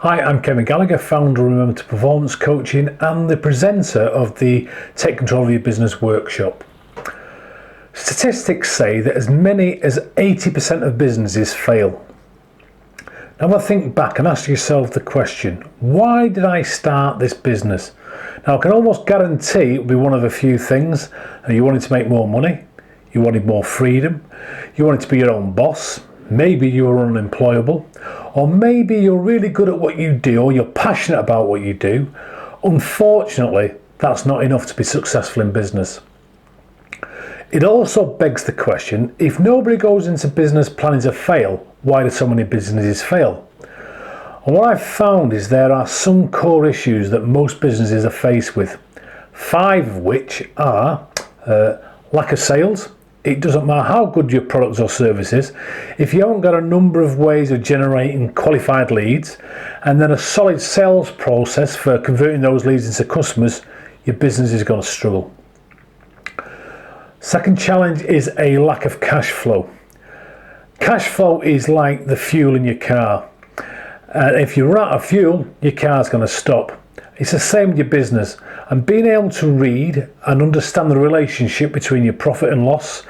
Hi, I'm Kevin Gallagher, founder of Remember to Performance Coaching and the presenter of the Take Control of Your Business workshop. Statistics say that as many as 80% of businesses fail. Now, I think back and ask yourself the question, why did I start this business? Now, I can almost guarantee it will be one of a few things. You wanted to make more money, you wanted more freedom, you wanted to be your own boss, maybe you were unemployable, or maybe you're really good at what you do or you're passionate about what you do. Unfortunately, that's not enough to be successful in business. It also begs the question, if nobody goes into business planning to fail, why do so many businesses fail? And what I've found is there are some core issues that most businesses are faced with, 5 of which are lack of sales. It doesn't matter how good your products or service is, if you haven't got a number of ways of generating qualified leads and then a solid sales process for converting those leads into customers, your business is going to struggle. Second challenge is a lack of cash flow. Cash flow is like the fuel in your car. If you run out of fuel, your car's going to stop. It's the same with your business. And being able to read and understand the relationship between your profit and loss,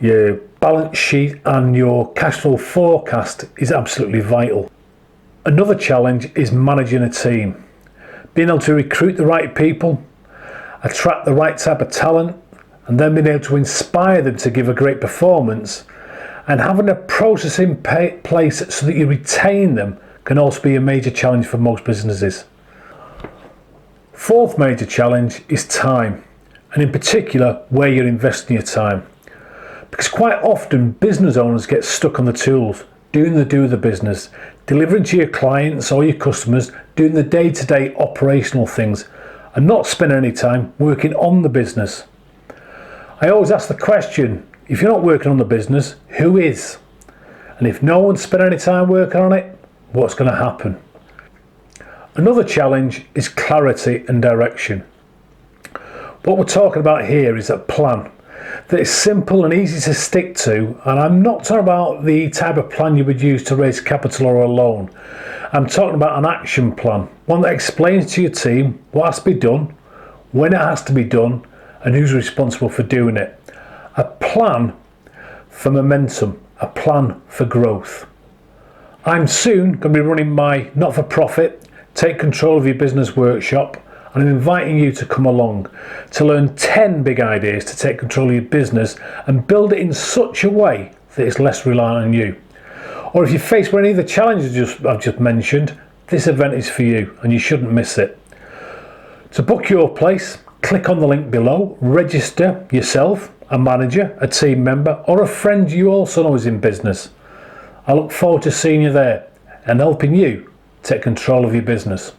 your balance sheet and your cash flow forecast is absolutely vital. Another challenge is managing a team. Being able to recruit the right people, attract the right type of talent, and then being able to inspire them to give a great performance, and having a process in place so that you retain them can also be a major challenge for most businesses. Fourth major challenge is time, and in particular where you're investing your time. Because quite often business owners get stuck on the tools, doing the do of the business, delivering to your clients or your customers, doing the day-to-day operational things, and not spending any time working on the business. I always ask the question, if you're not working on the business, who is? And if no one's spent any time working on it, what's going to happen? Another challenge is clarity and direction. What we're talking about here is a plan that is simple and easy to stick to, and I'm not talking about the type of plan you would use to raise capital or a loan. I'm talking about an action plan, one that explains to your team what has to be done, when it has to be done, and who's responsible for doing it. A plan for momentum, a plan for growth. I'm soon going to be running my not-for-profit Take Control of Your Business workshop, and I'm inviting you to come along to learn 10 big ideas to take control of your business and build it in such a way that it's less reliant on you. Or if you're faced with any of the challenges I've just mentioned, this event is for you and you shouldn't miss it. To book your place, click on the link below, register yourself, a manager, a team member, or a friend you also know is in business. I look forward to seeing you there and helping you take control of your business.